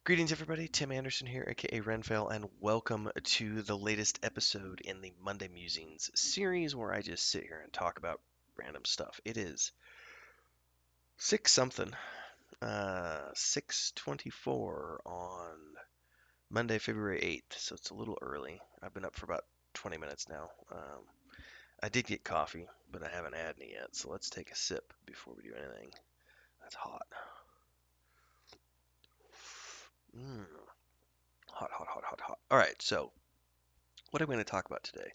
Greetings, everybody. Tim Anderson here, aka Renfell, and welcome to the latest episode in the Monday Musings series where I just sit here and talk about random stuff. It is 6 something, 6:24 on Monday, February 8th, so it's a little early. I've been up for about 20 minutes now. I did get coffee, but I haven't had any yet, so let's take a sip before we do anything. That's hot. Mmm, hot, hot, hot, hot, hot. All right, so what am I going to talk about today?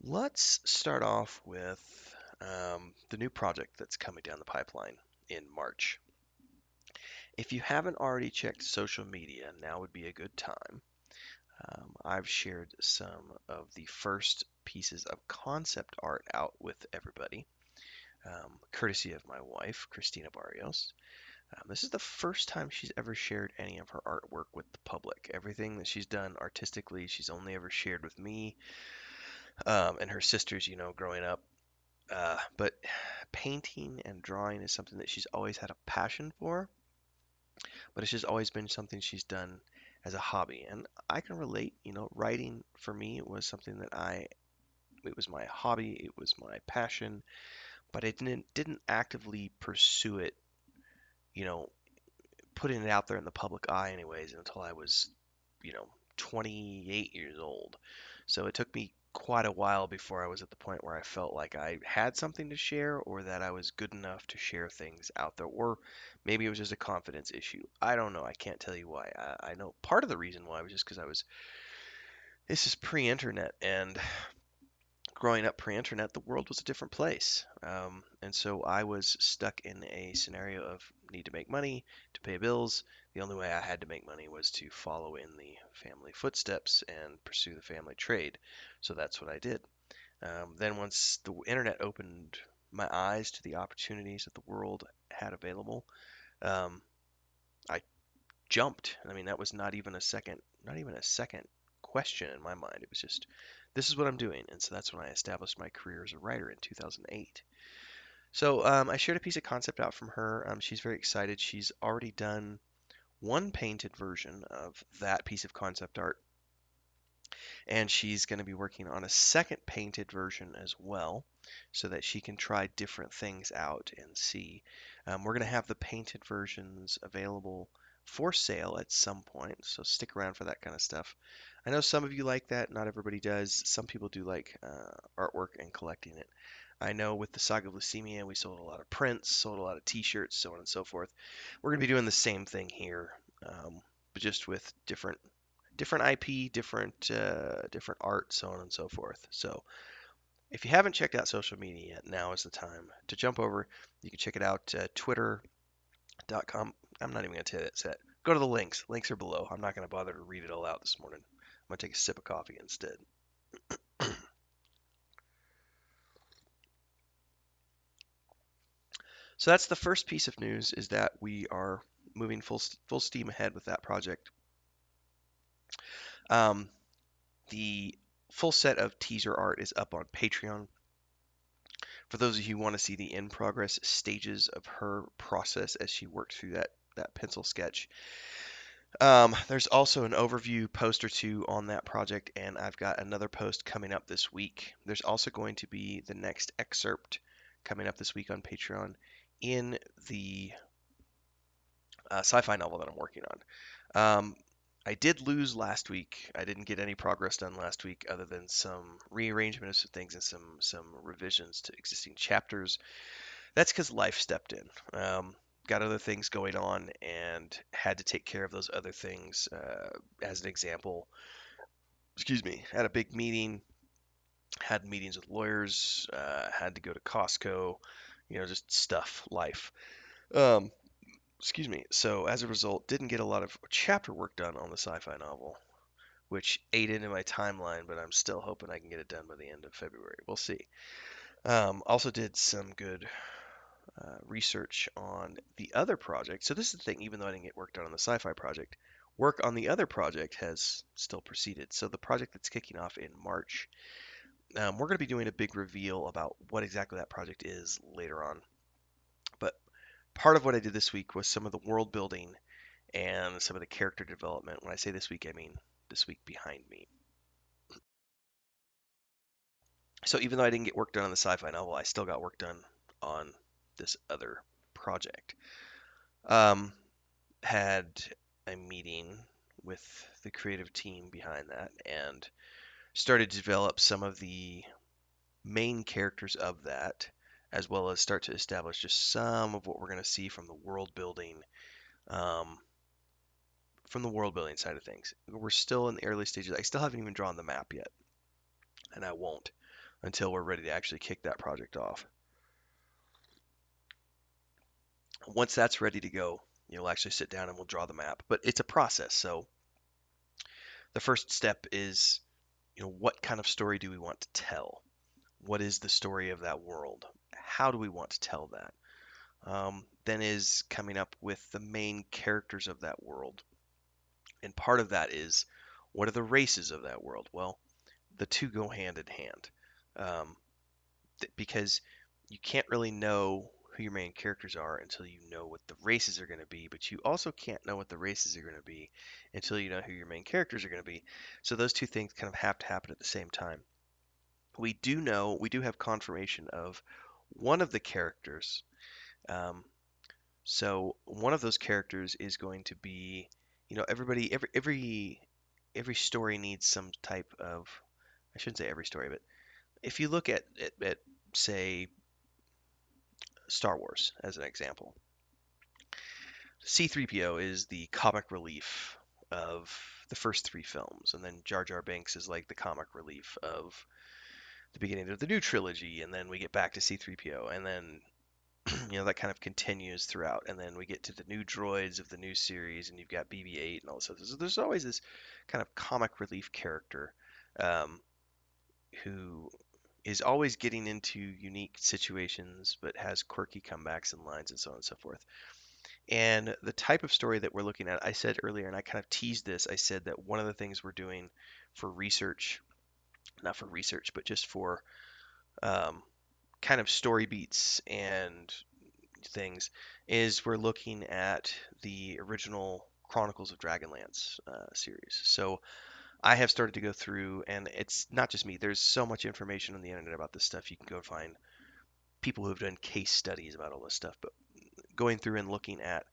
Let's start off with the new project that's coming down the pipeline in March. If you haven't already checked social media, now would be a good time. I've shared some of the first pieces of concept art out with everybody, courtesy of my wife, Christina Barrios. This is the first time she's ever shared any of her artwork with the public. Everything that she's done artistically, she's only ever shared with me and her sisters, growing up. But painting and drawing is something that she's always had a passion for, but it's just always been something she's done as a hobby. And I can relate, writing for me was something it was my hobby, it was my passion, but I didn't actively pursue it, you know, putting it out there in the public eye anyways until I was, you know, 28 years old. So it took me quite a while before I was at the point where I felt like I had something to share or that I was good enough to share things out there. Or maybe it was just a confidence issue. I don't know. I can't tell you why. I know part of the reason why was just because this is pre internet, and growing up pre-internet, the world was a different place. And so I was stuck in a scenario of need to make money to pay bills. The only way I had to make money was to follow in the family footsteps and pursue the family trade. So that's what I did. Then once the internet opened my eyes to the opportunities that the world had available, um, I jumped. I mean, that was not even a second question in my mind. It was just, this is what I'm doing. And so that's when I established my career as a writer in 2008. So I shared a piece of concept out from her. She's very excited. She's already done one painted version of that piece of concept art, and she's going to be working on a second painted version as well so that she can try different things out and see. We're going to have the painted versions available for sale at some point, so stick around for that kind of stuff. I know some of you like that, not everybody does. Some people do like artwork and collecting it. I know with the Saga of Leucemia, we sold a lot of prints, sold a lot of t-shirts, so on and so forth. We're going to be doing the same thing here, but just with different IP, different art, so on and so forth. So if you haven't checked out social media yet, now is the time to jump over. You can check it out, twitter.com. I'm not even going to say that. Go to the links. Links are below. I'm not going to bother to read it all out this morning. I'm going to take a sip of coffee instead. So that's the first piece of news, is that we are moving full steam ahead with that project. Um, the full set of teaser art is up on Patreon. For those of you who want to see the in progress stages of her process as she worked through that pencil sketch. There's also an overview post or two on that project, and I've got another post coming up this week. There's also going to be the next excerpt coming up this week on Patreon in the sci-fi novel that I'm working on. I did lose last week. I didn't get any progress done last week other than some rearrangement of some things and some revisions to existing chapters. That's because life stepped in. Got other things going on and had to take care of those other things. As an example, excuse me, had a big meeting, had meetings with lawyers, had to go to Costco, just stuff, life. Um, excuse me. So as a result, didn't get a lot of chapter work done on the sci-fi novel, which ate into my timeline, but I'm still hoping I can get it done by the end of February. We'll see. Also did some good research on the other project. So this is the thing, even though I didn't get work done on the sci-fi project, work on the other project has still proceeded. So the project that's kicking off in March, we're going to be doing a big reveal about what exactly that project is later on. But part of what I did this week was some of the world building and some of the character development. When I say this week, I mean this week behind me. So even though I didn't get work done on the sci-fi novel, I still got work done on this other project. Um, had a meeting with the creative team behind that and started to develop some of the main characters of that, as well as start to establish just some of what we're going to see um, from the world building side of things. We're still in the early stages. I still haven't even drawn the map yet, and I won't until we're ready to actually kick that project off. Once that's ready to go, we'll actually sit down and we'll draw the map. But it's a process. So the first step is, what kind of story do we want to tell? What is the story of that world? How do we want to tell that? Then is coming up with the main characters of that world. And part of that is, what are the races of that world? Well, the two go hand in hand. Um, because you can't really know who your main characters are until you know what the races are going to be, but you also can't know what the races are going to be until you know who your main characters are going to be. So those two things kind of have to happen at the same time. We do have confirmation of one of the characters. Um, so one of those characters is going to be, everybody, every story needs some type of, I shouldn't say every story, but if you look at say Star Wars as an example, C3PO is the comic relief of the first three films, and then Jar Jar Binks is like the comic relief of the beginning of the new trilogy, and then we get back to C3PO, and then that kind of continues throughout, and then we get to the new droids of the new series, and you've got BB-8 and all this stuff. So there's always this kind of comic relief character um, who is always getting into unique situations, but has quirky comebacks and lines and so on and so forth. And the type of story that we're looking at, I said earlier, and I kind of teased this, I said that one of the things we're doing for research, not for research, but just for um, kind of story beats and things, is we're looking at the original Chronicles of Dragonlance series. So I have started to go through, and it's not just me. There's so much information on the internet about this stuff. You can go find people who have done case studies about all this stuff. But going through and looking at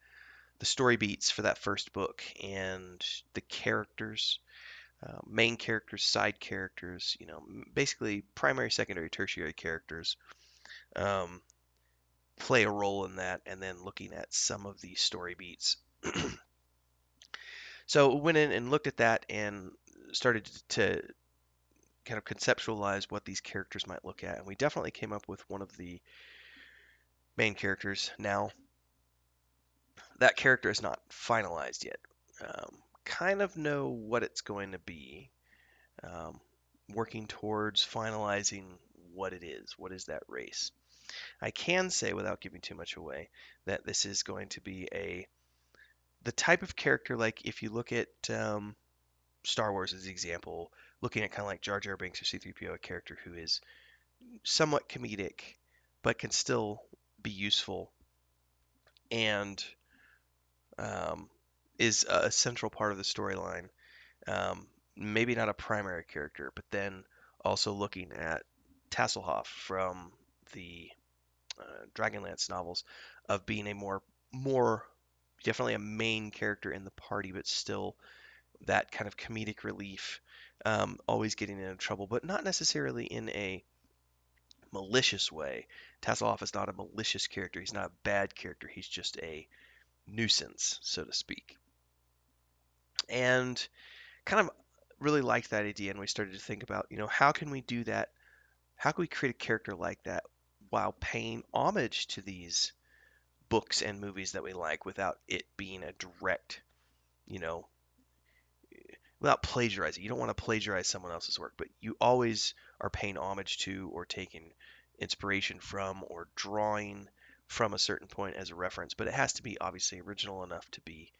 the story beats for that first book and the characters, main characters, side characters, basically primary, secondary, tertiary characters um, play a role in that, and then looking at some of the story beats. So went in and looked at that and started to kind of conceptualize what these characters might look at, and we definitely came up with one of the main characters. Now, that character is not finalized yet. Kind of know what it's going to be. Um, Working towards finalizing what it is. What is that race? I can say, without giving too much away, that this is going to be the type of character, like if you look at Star Wars as an example, looking at kind of like Jar Jar Binks or C-3PO, a character who is somewhat comedic, but can still be useful and um, is a central part of the storyline. Um, Maybe not a primary character, but then also looking at Tasselhoff from the Dragonlance novels of being a more definitely a main character in the party, but still that kind of comedic relief, always getting into trouble, but not necessarily in a malicious way. Tasselhoff is not a malicious character. He's not a bad character. He's just a nuisance, so to speak. And kind of really liked that idea, and we started to think about, how can we do that? How can we create a character like that while paying homage to these books and movies that we like without it being a direct, you know, without plagiarizing. You don't want to plagiarize someone else's work, but you always are paying homage to or taking inspiration from or drawing from a certain point as a reference. But it has to be obviously original enough to be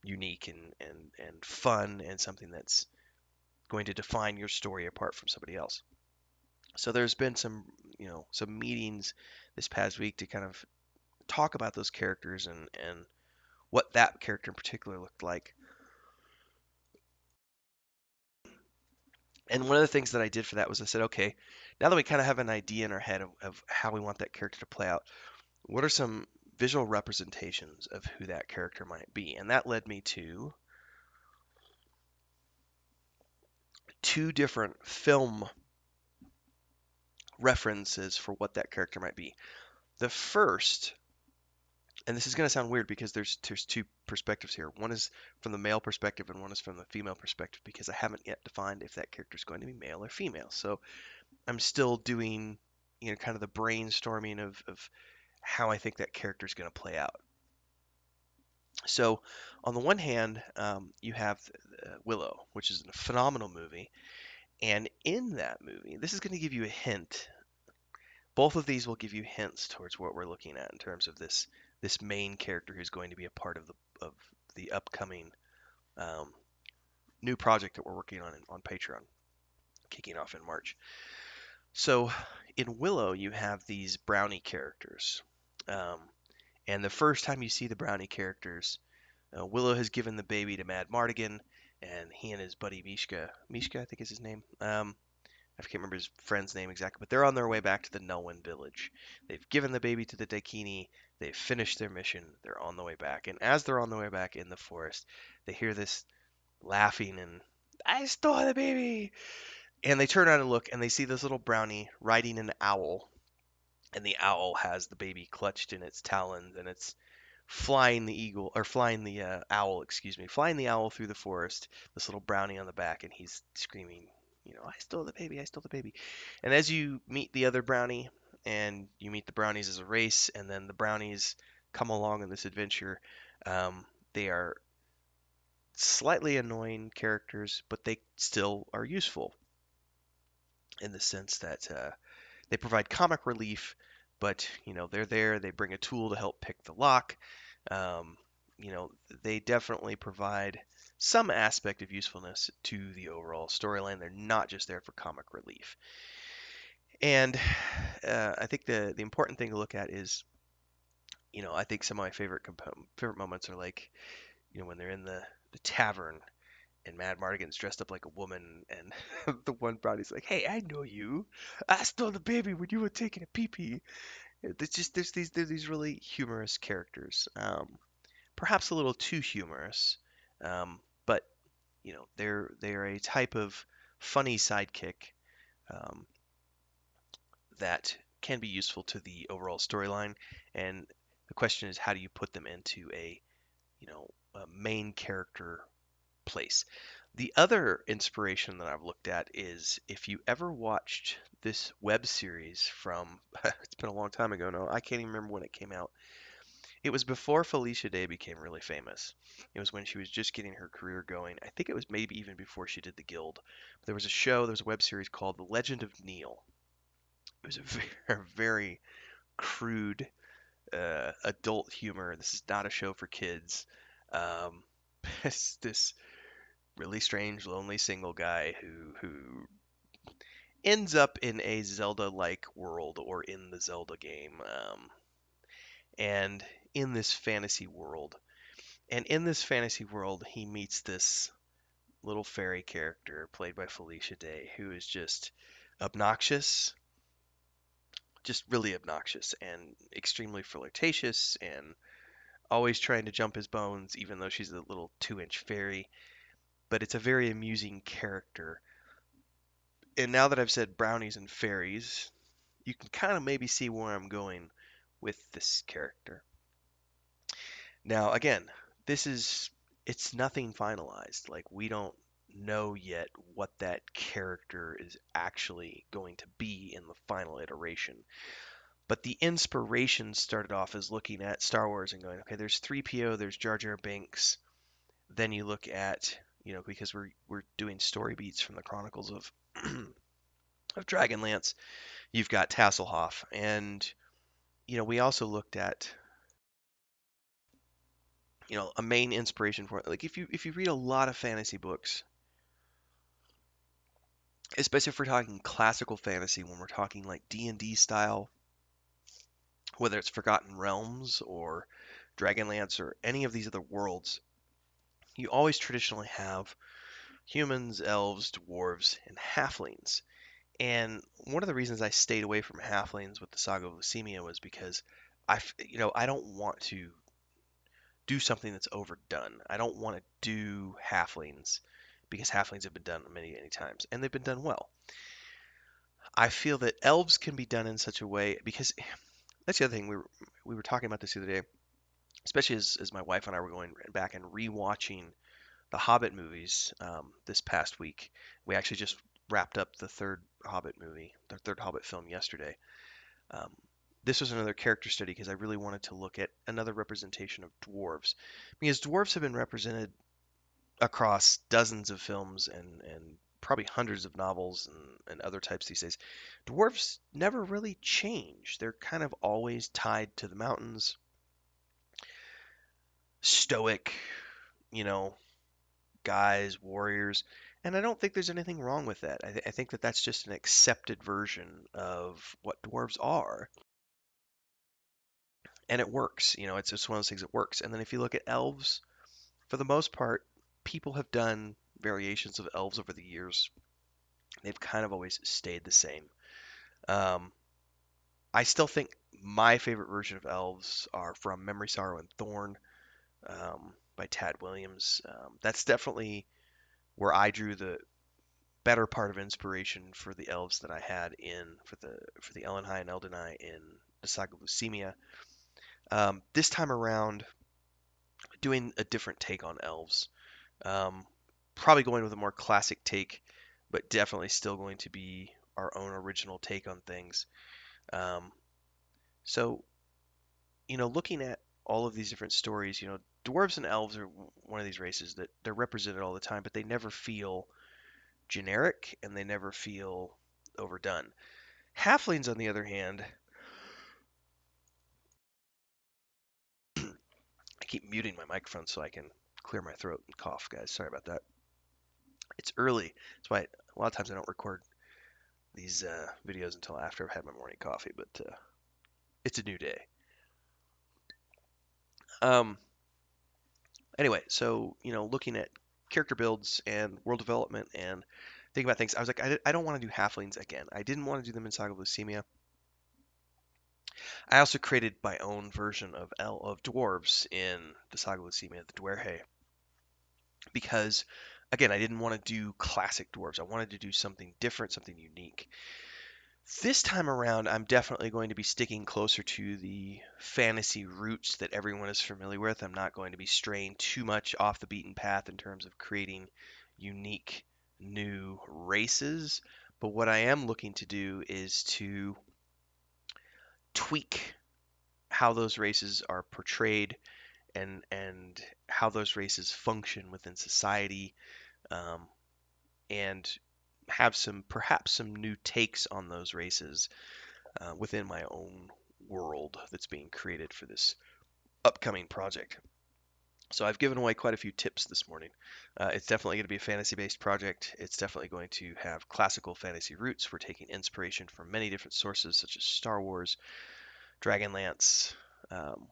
unique and fun and something that's going to define your story apart from somebody else. So there's been some meetings this past week to kind of talk about those characters and what that character in particular looked like. And one of the things that I did for that was I said, okay, now that we kind of have an idea in our head of how we want that character to play out, what are some visual representations of who that character might be? And that led me to two different film references for what that character might be. The first, and this is going to sound weird because there's two perspectives here. One is from the male perspective and one is from the female perspective because I haven't yet defined if that character is going to be male or female. So I'm still doing, kind of the brainstorming of how I think that character is going to play out. So, on the one hand, you have Willow, which is a phenomenal movie, and in that movie, this is going to give you a hint. Both of these will give you hints towards what we're looking at in terms of this main character who's going to be a part of the upcoming um, new project that we're working on Patreon, kicking off in March. So, in Willow, you have these brownie characters. Um, and the first time you see the brownie characters, Willow has given the baby to Mad Mardigan, and he and his buddy Mishka, I think is his name. I can't remember his friend's name exactly, but they're on their way back to the Nelwyn village. They've given the baby to the Daikini. They've finished their mission. They're on the way back, and as they're on the way back in the forest, they hear this laughing and I stole the baby. And they turn around and look, and they see this little brownie riding an owl, and the owl has the baby clutched in its talons, and it's flying the owl, excuse me, flying the owl through the forest. This little brownie on the back, and he's screaming, I stole the baby, I stole the baby. And as you meet the other brownie, and you meet the brownies as a race, and then the brownies come along in this adventure, they are slightly annoying characters, but they still are useful in the sense that they provide comic relief, but they're there. They bring a tool to help pick the lock. Um, they definitely provide some aspect of usefulness to the overall storyline. They're not just there for comic relief. And I think the important thing to look at is, I think some of my favorite moments are like, when they're in the tavern and Mad Mardigan's dressed up like a woman, and the one brownie's like, "Hey, I know you. I stole the baby when you were taking a pee pee." There's these really humorous characters, perhaps a little too humorous, but they're a type of funny sidekick um, that can be useful to the overall storyline. And the question is, how do you put them into a main character place? The other inspiration that I've looked at is if you ever watched this web series from, it's been a long time ago now, I can't even remember when it came out. It was before Felicia Day became really famous. It was when she was just getting her career going. I think it was maybe even before she did The Guild. There was there was a web series called The Legend of Neil. It was a very crude adult humor. This is not a show for kids. Um, it's this really strange, lonely single guy who ends up in a Zelda-like world or in the Zelda game, and in this fantasy world. And in this fantasy world, he meets this little fairy character played by Felicia Day, who is just obnoxious, just really obnoxious, and extremely flirtatious, and always trying to jump his bones, even though she's a little 2-inch fairy. But it's a very amusing character. And now that I've said brownies and fairies, you can kind of maybe see where I'm going with this character. Now, again, this is it's nothing finalized. Like we don't know yet what that character is actually going to be in the final iteration. But the inspiration started off as looking at Star Wars and going, okay, there's 3PO, there's Jar Jar Binks. Then you look at, because we're doing story beats from the Chronicles of of Dragonlance, you've got Tasselhoff, and we also looked at a main inspiration for it. Like if you read a lot of fantasy books, especially if we're talking classical fantasy, when we're talking like D&D style, whether it's Forgotten Realms or Dragonlance, or any of these other worlds, you always traditionally have humans, elves, dwarves, and halflings. And one of the reasons I stayed away from halflings with the Saga of Lucemia was because I don't want to do something that's overdone. I don't want to do halflings because halflings have been done many, many times and they've been done well. I feel that elves can be done in such a way because that's the other thing we were talking about this the other day, especially as my wife and I were going back and rewatching the Hobbit movies this past week. We actually just wrapped up the third Hobbit film yesterday. Um, this was another character study because I really wanted to look at another representation of dwarves, because dwarves have been represented across dozens of films and probably hundreds of novels and other types these days. Dwarves never really change. They're kind of always tied to the mountains, stoic, you know, guys, warriors, and I don't think there's anything wrong with that. I think that that's just an accepted version of what dwarves are, and it works. It's just one of those things that works. And then if you look at elves, for the most part, people have done variations of elves over the years. They've kind of always stayed the same. Um, I still think my favorite version of elves are from Memory, Sorrow, and Thorn by Tad Williams. That's definitely where I drew the better part of inspiration for the elves that I had for the Ellenhigh and Eldenai in the Saga of Lucemia. This time around, doing a different take on elves. Um, Probably going with a more classic take, but definitely still going to be our own original take on things. Um, so, looking at all of these different stories, dwarves and elves are one of these races that they're represented all the time, but they never feel generic and they never feel overdone. Halflings, on the other hand, I keep muting my microphone so I can clear my throat and cough, guys. Sorry about that. It's early. That's why a lot of times I don't record these videos until after I've had my morning coffee, but it's a new day. Um, anyway, so, looking at character builds and world development and thinking about things, I was like, I don't want to do halflings again. I didn't want to do them in Saga of Lucemia. I also created my own version of dwarves in the Saga of Lucemia, the Dwerhe, because again, I didn't want to do classic dwarves. I wanted to do something different, something unique. This time around, I'm definitely going to be sticking closer to the fantasy roots that everyone is familiar with. I'm not going to be straying too much off the beaten path in terms of creating unique new races. But what I am looking to do is to tweak how those races are portrayed and how those races function within society, um, and have perhaps some new takes on those races within my own world that's being created for this upcoming project. So I've given away quite a few tips this morning. It's definitely going to be a fantasy-based project. It's definitely going to have classical fantasy roots. We're taking inspiration from many different sources, such as Star Wars, Dragonlance, um,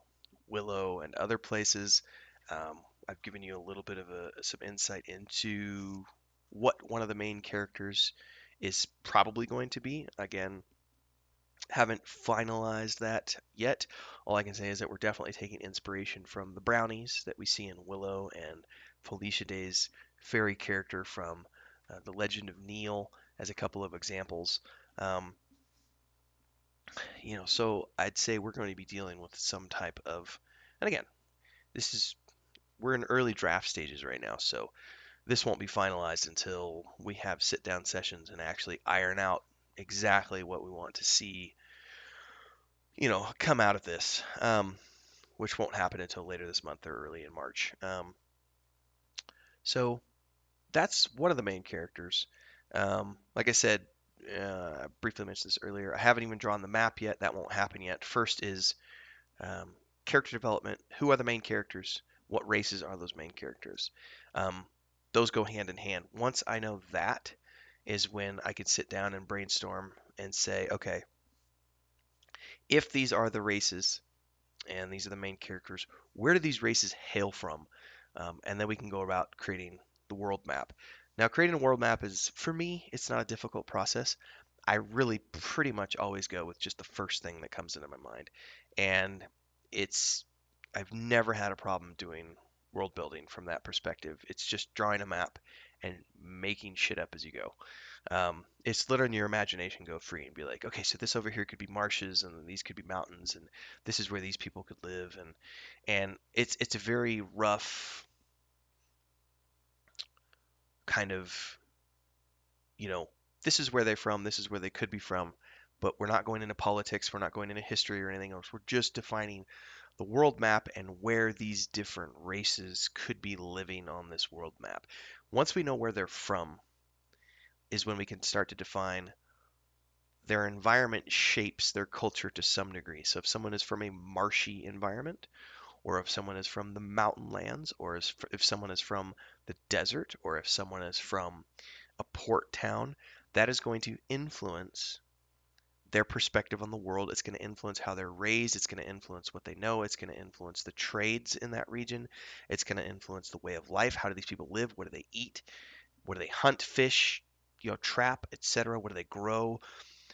Willow, and other places. Um, I've given you a little bit of some insight into what one of the main characters is probably going to be. Again, haven't finalized that yet. All I can say is that we're definitely taking inspiration from the brownies that we see in Willow and Felicia Day's fairy character from The Legend of Neil as a couple of examples. Um, so I'd say we're going to be dealing with some type of, and again, this is we're in early draft stages right now, so this won't be finalized until we have sit down sessions and actually iron out exactly what we want to see, come out of this, which won't happen until later this month or early in March. So that's one of the main characters. Like I said, I briefly mentioned this earlier. I haven't even drawn the map yet. That won't happen yet. First is um, character development. Who are the main characters? What races are those main characters? Um, those go hand in hand. Once I know that is when I can sit down and brainstorm and say, okay, if these are the races, and these are the main characters. Where do these races hail from? And then we can go about creating the world map. Now, creating a world map is, for me, it's not a difficult process. I really pretty much always go with just the first thing that comes into my mind. And it's, I've never had a problem doing world building from that perspective. It's just drawing a map and making shit up as you go. It's letting your imagination go free and be like, okay, so this over here could be marshes, and these could be mountains, and this is where these people could live, and it's a very rough kind of, you know, this is where they're from, this is where they could be from, but we're not going into politics, we're not going into history or anything else. We're just defining the world map and where these different races could be living on this world map. Once we know where they're from, is when we can start to define their environment shapes their culture to some degree. So if someone is from a marshy environment, or if someone is from the mountain lands, or if someone is from the desert, or if someone is from a port town, that is going to influence their perspective on the world. It's going to influence how they're raised. It's going to influence what they know. It's going to influence the trades in that region. It's going to influence the way of life. How do these people live? What do they eat? What do they hunt, fish, trap, etc.? What do they grow?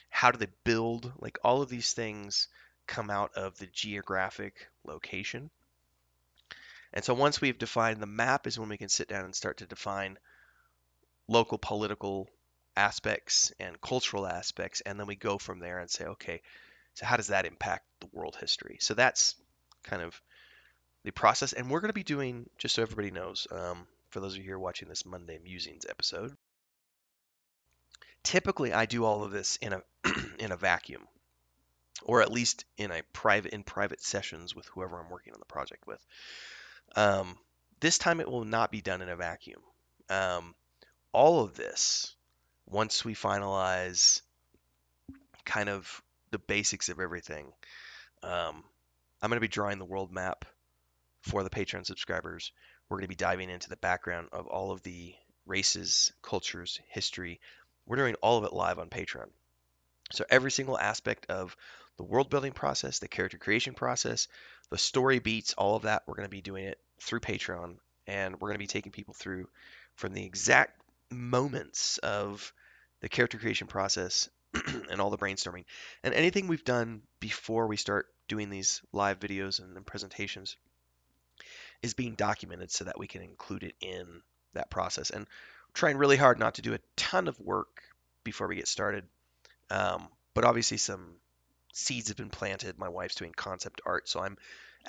How do they build? Like all of these things come out of the geographic location. And so once we've defined the map is when we can sit down and start to define local political aspects and cultural aspects. And then we go from there and say, okay, so how does that impact the world history? So that's kind of the process. And we're going to be doing, just so everybody knows, for those of you here watching this Monday Musings episode, typically I do all of this in a in a vacuum, or at least in private sessions with whoever I'm working on the project with. Um, this time it will not be done in a vacuum. Um, all of this, once we finalize kind of the basics of everything, I'm going to be drawing the world map for the Patreon subscribers. We're going to be diving into the background of all of the races, cultures, history. We're doing all of it live on Patreon. So every single aspect of the world building process, the character creation process, the story beats, all of that, we're going to be doing it through Patreon, and we're going to be taking people through from the exact moments of the character creation process and all the brainstorming and anything we've done before we start doing these live videos and presentations is being documented so that we can include it in that process, and trying really hard not to do a ton of work before we get started. But obviously, some seeds have been planted. My wife's doing concept art, so I'm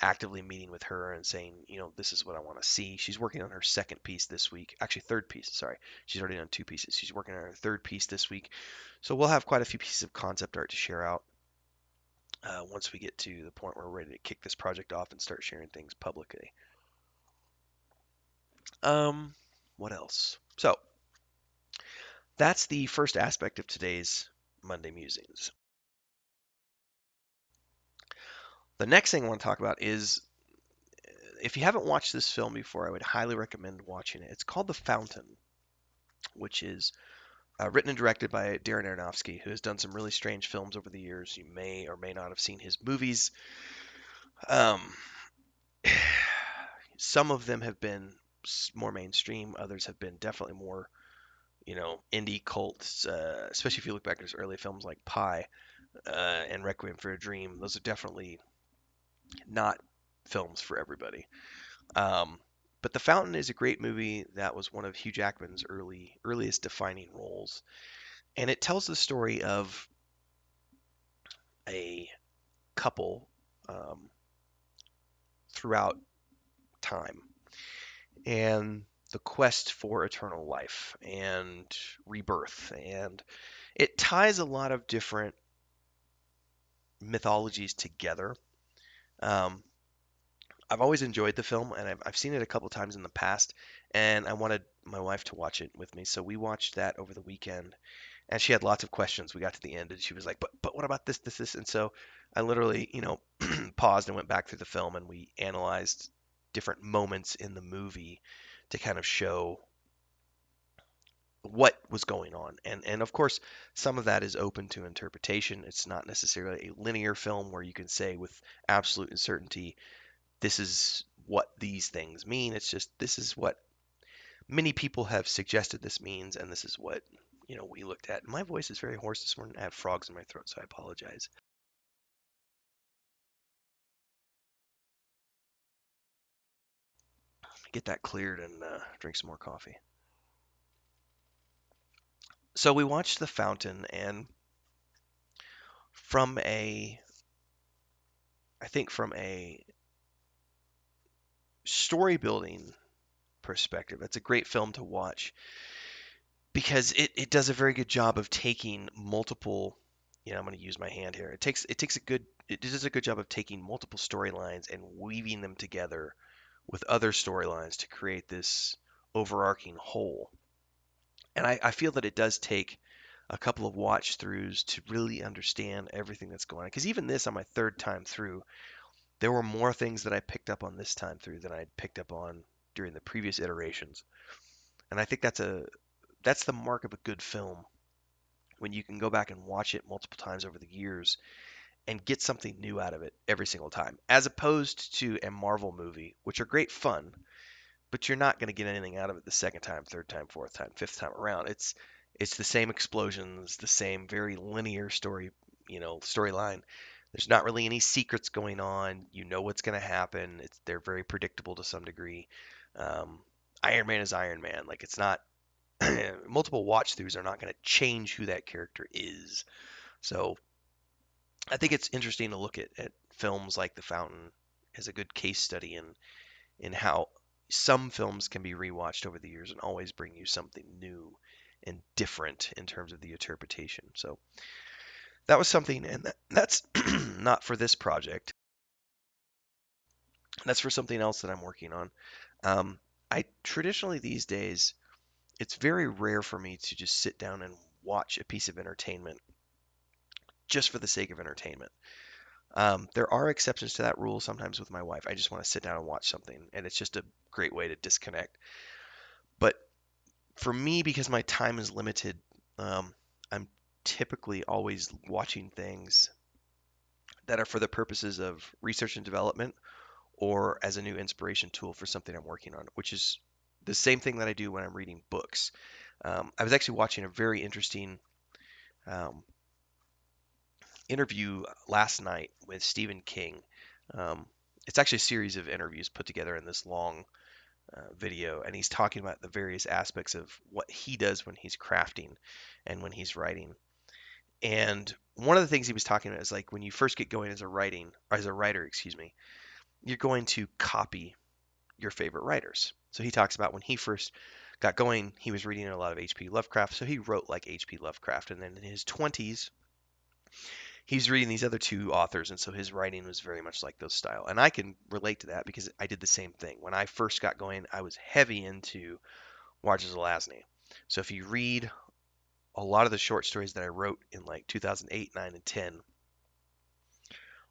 actively meeting with her and saying, this is what I want to see. She's working on her second piece this week. Actually, third piece, sorry. She's already done two pieces. She's working on her third piece this week. So we'll have quite a few pieces of concept art to share out once we get to the point where we're ready to kick this project off and start sharing things publicly. What else? So that's the first aspect of today's Monday Musings. The next thing I want to talk about is, if you haven't watched this film before, I would highly recommend watching it. It's called The Fountain, which is written and directed by Darren Aronofsky, who has done some really strange films over the years. You may or may not have seen his movies. Um, some of them have been more mainstream. Others have been definitely more, indie cults, especially if you look back at his early films like Pi and Requiem for a Dream. Those are definitely not films for everybody. Um, but The Fountain is a great movie that was one of Hugh Jackman's earliest defining roles, and it tells the story of a couple throughout time and the quest for eternal life and rebirth, and it ties a lot of different mythologies together. Um, I've always enjoyed the film, and I've seen it a couple times in the past, and I wanted my wife to watch it with me, so we watched that over the weekend, and she had lots of questions. We got to the end, and she was like, "But what about this?" And so I literally, paused and went back through the film, and we analyzed different moments in the movie to kind of show what was going on. And of course, some of that is open to interpretation. It's not necessarily a linear film where you can say with absolute certainty, this is what these things mean. It's just this is what many people have suggested this means, and this is what we looked at. My voice is very hoarse this morning. I have frogs in my throat, so I apologize. Get that cleared and drink some more coffee. So we watched The Fountain, and from a, I think from a story building perspective, it's a great film to watch because it does a very good job of taking multiple. I'm going to use my hand here. It does a good job of taking multiple storylines and weaving them together with other storylines to create this overarching whole. And I feel that it does take a couple of watch throughs to really understand everything that's going on. Because even this, on my third time through, there were more things that I picked up on this time through than I had picked up on during the previous iterations. And I think that's the mark of a good film when you can go back and watch it multiple times over the years and get something new out of it every single time, as opposed to a Marvel movie, which are great fun, but you're not going to get anything out of it the second time, third time, fourth time, fifth time around. It's the same explosions, the same very linear storyline. There's not really any secrets going on. You know what's going to happen. They're very predictable to some degree. Um, Iron Man is Iron Man. Like it's not multiple watch throughs are not going to change who that character is. So I think it's interesting to look at films like The Fountain as a good case study in how some films can be rewatched over the years and always bring you something new and different in terms of the interpretation. So that was something, and that's not for this project. That's for something else that I'm working on. I traditionally these days, it's very rare for me to just sit down and watch a piece of entertainment just for the sake of entertainment. There are exceptions to that rule sometimes with my wife. I just want to sit down and watch something, and it's just a great way to disconnect. But for me, because my time is limited, I'm typically always watching things that are for the purposes of research and development or as a new inspiration tool for something I'm working on, which is the same thing that I do when I'm reading books. I was actually watching a very interesting um, interview last night with Stephen King. Um, it's actually a series of interviews put together in this long video, and he's talking about the various aspects of what he does when he's crafting and when he's writing. And one of the things he was talking about is like when you first get going as a writer, excuse me, you're going to copy your favorite writers. So he talks about when he first got going, he was reading a lot of H.P. Lovecraft, so he wrote like H.P. Lovecraft. And then in his 20s, he's reading these other two authors, and so his writing was very much like those style. And I can relate to that because I did the same thing. When I first got going, I was heavy into Roger Zelazny. So if you read a lot of the short stories that I wrote in like 2008, 9, and 10,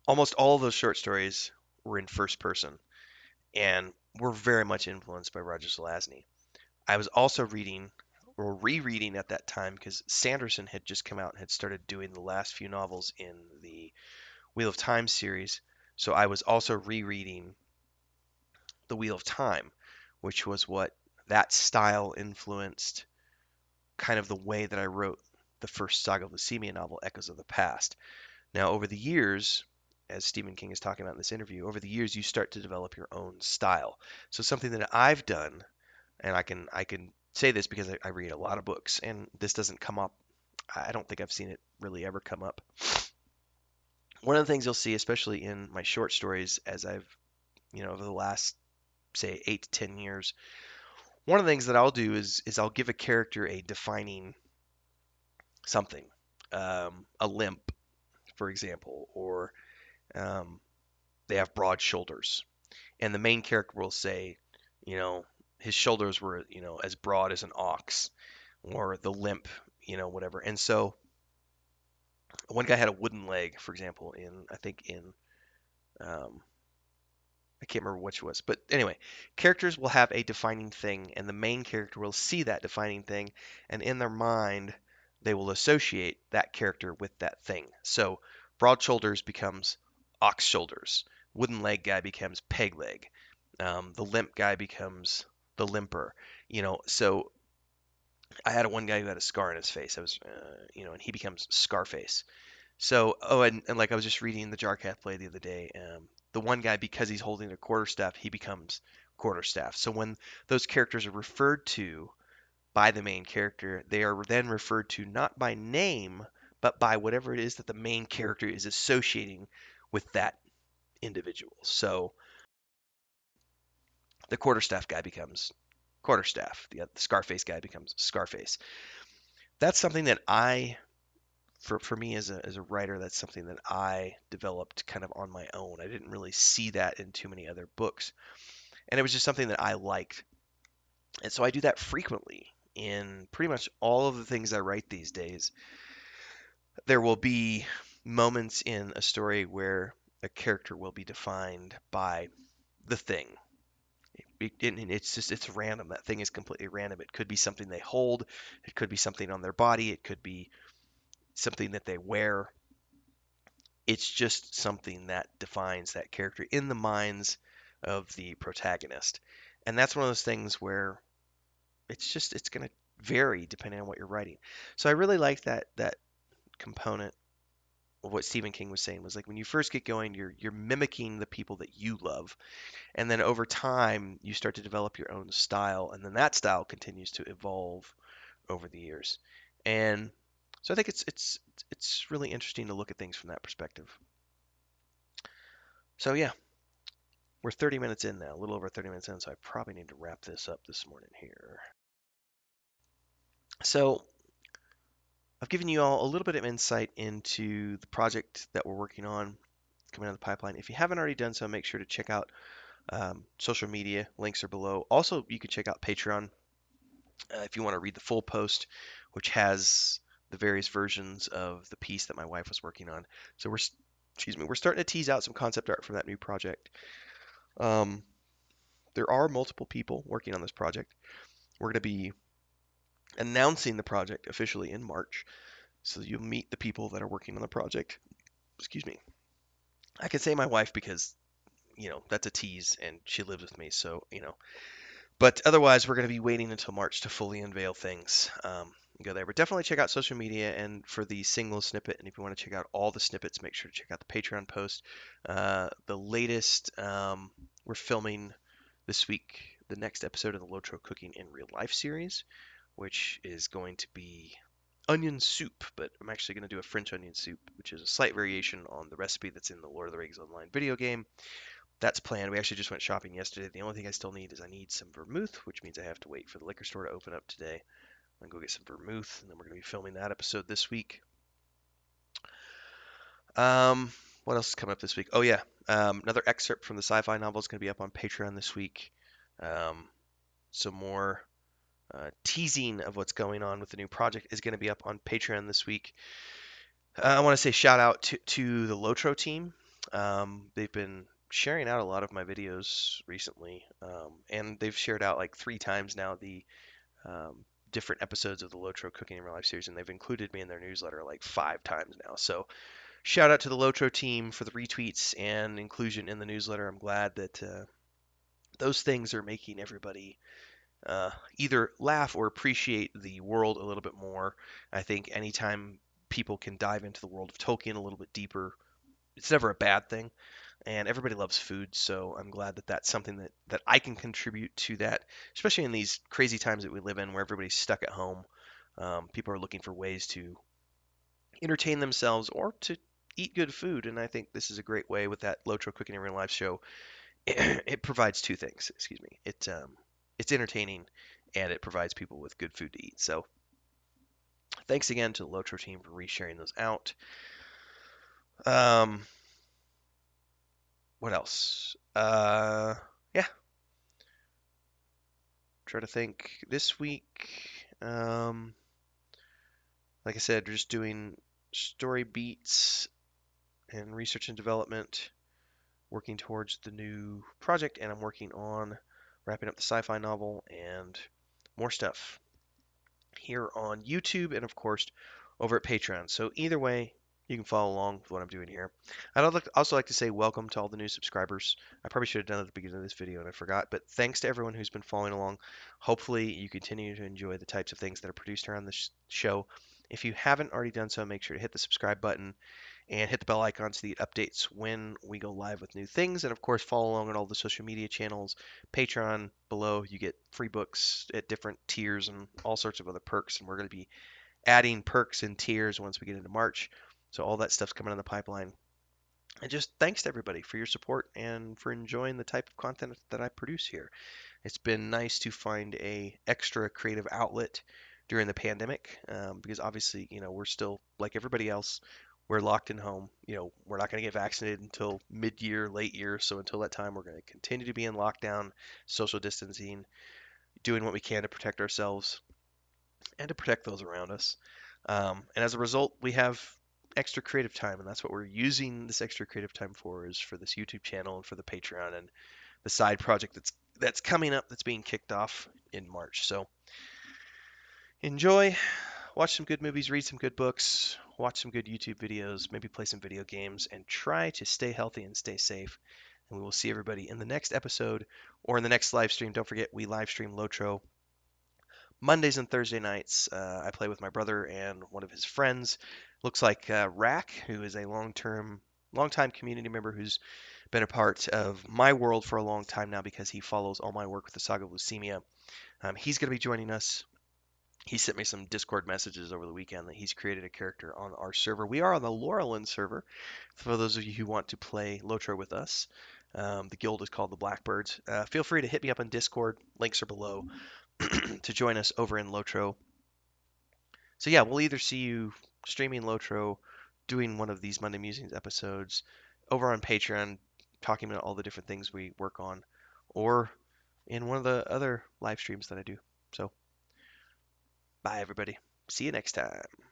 almost all of those short stories were in first person and were very much influenced by Roger Zelazny. I was also reading or rereading at that time because Sanderson had just come out and had started doing the last few novels in the Wheel of Time series. So I was also rereading The Wheel of Time, which was what that style influenced kind of the way that I wrote the first Saga of Lucemia novel, Echoes of the Past. Now, over the years, as Stephen King is talking about in this interview, over the years you start to develop your own style. So something that I've done, and I can say this because I read a lot of books, and this doesn't come up. I don't think I've seen it really ever come up. One of the things you'll see, especially in my short stories, as I've over the last say 8 to 10 years, one of the things that I'll do is I'll give a character a defining something, a limp, for example, or um, they have broad shoulders, and the main character will say, you know, his shoulders were as broad as an ox, or the limp, whatever. And so one guy had a wooden leg, for example, in I think in um, I can't remember which was, but anyway, characters will have a defining thing, and the main character will see that defining thing, and in their mind, they will associate that character with that thing. So, broad shoulders becomes ox shoulders. Wooden leg guy becomes peg leg. The limp guy becomes the limper. So I had one guy who had a scar on his face. And he becomes Scarface. So, and like I was just reading the Jarcath play the other day. The one guy, because he's holding a quarterstaff, he becomes quarterstaff. So when those characters are referred to by the main character, they are then referred to not by name, but by whatever it is that the main character is associating with that individual. So the quarterstaff guy becomes quarterstaff. The Scarface guy becomes Scarface. That's something that for me as a writer, that's something that I developed kind of on my own. I didn't really see that in too many other books, and it was just something that I liked. And so I do that frequently in pretty much all of the things I write these days. There will be moments in a story where a character will be defined by the thing. And it's random. That thing is completely random. It could be something they hold, it could be something on their body, it could be something that they wear. It's just something that defines that character in the minds of the protagonist. And that's one of those things where it's going to vary depending on what you're writing. So I really like that component of what Stephen King was saying was like when you first get going, you're mimicking the people that you love, and then over time you start to develop your own style, and then that style continues to evolve over the years. And so I think it's really interesting to look at things from that perspective. So yeah, we're 30 minutes in now, a little over 30 minutes in, so I probably need to wrap this up this morning here. So I've given you all a little bit of insight into the project that we're working on coming out of the pipeline. If you haven't already done so, make sure to check out social media. Links are below. Also, you can check out Patreon if you want to read the full post, which has the various versions of the piece that my wife was working on. So we're starting to tease out some concept art from that new project. Um, there are multiple people working on this project. We're going to be announcing the project officially in March. So you'll meet the people that are working on the project. Excuse me. I can say my wife because, that's a tease and she lives with me. So. But otherwise, we're going to be waiting until March to fully unveil things. Go there. But definitely check out social media and for the single snippet. And if you want to check out all the snippets, make sure to check out the Patreon post. The latest, we're filming this week the next episode of the LOTRO Cooking in Real Life series, which is going to be onion soup, but I'm actually going to do a French onion soup, which is a slight variation on the recipe that's in the Lord of the Rings online video game. That's planned. We actually just went shopping yesterday. The only thing I still need is I need some vermouth, which means I have to wait for the liquor store to open up today. I'm going to go get some vermouth, and then we're going to be filming that episode this week. What else is coming up this week? Oh, yeah. Another excerpt from the sci-fi novel is going to be up on Patreon this week. Some more teasing of what's going on with the new project is going to be up on Patreon this week. I want to say shout out to the LOTRO team. They've been sharing out a lot of my videos recently, and they've shared out like 3 times now the different episodes of the LOTRO Cooking in Real Life series, and they've included me in their newsletter like 5 times now. So shout out to the LOTRO team for the retweets and inclusion in the newsletter. I'm glad that those things are making everybody either laugh or appreciate the world a little bit more. I think anytime people can dive into the world of Tolkien a little bit deeper, it's never a bad thing. And everybody loves food, so I'm glad that that's something that I can contribute to that, especially in these crazy times that we live in where everybody's stuck at home. People are looking for ways to entertain themselves or to eat good food, and I think this is a great way with that LOTRO Cooking in Real Life show. It provides 2 things. Excuse me. It's entertaining and it provides people with good food to eat. So thanks again to the LOTRO team for resharing those out. Um, what else? Yeah. Try to think this week. Um, like I said, we're just doing story beats and research and development. working towards the new project, and I'm working on wrapping up the sci-fi novel and more stuff here on YouTube and, of course, over at Patreon. So either way, you can follow along with what I'm doing here. Also like to say welcome to all the new subscribers. I probably should have done it at the beginning of this video and I forgot, but thanks to everyone who's been following along. Hopefully you continue to enjoy the types of things that are produced around this show. If you haven't already done so, make sure to hit the subscribe button and hit the bell icon so you get updates when we go live with new things. And of course, follow along on all the social media channels. Patreon below, you get free books at different tiers and all sorts of other perks. And we're going to be adding perks and tiers once we get into March. So all that stuff's coming in the pipeline. And just thanks to everybody for your support and for enjoying the type of content that I produce here. It's been nice to find a extra creative outlet during the pandemic because obviously, we're still like everybody else. We're locked in home. We're not going to get vaccinated until mid-year, late year. So until that time, we're going to continue to be in lockdown, social distancing, doing what we can to protect ourselves and to protect those around us. And as a result, we have extra creative time, and that's what we're using this extra creative time for, is for this YouTube channel and for the Patreon and the side project that's coming up, that's being kicked off in March. So enjoy, watch some good movies, read some good books, watch some good YouTube videos, maybe play some video games, and try to stay healthy and stay safe. And we will see everybody in the next episode or in the next live stream. Don't forget, we live stream LOTRO Mondays and Thursday nights. I play with my brother and one of his friends. Looks like Rack, who is a long-time community member who's been a part of my world for a long time now because he follows all my work with the Saga of Leucemia. He's going to be joining us. He sent me some Discord messages over the weekend that he's created a character on our server. We are on the Laurelin server, for those of you who want to play LOTRO with us. The guild is called the Blackbirds. Feel free to hit me up on Discord. Links are below to join us over in LOTRO. So yeah, we'll either see you streaming LOTRO, doing one of these Monday Musings episodes, over on Patreon, talking about all the different things we work on, or in one of the other live streams that I do. So, bye everybody. See you next time.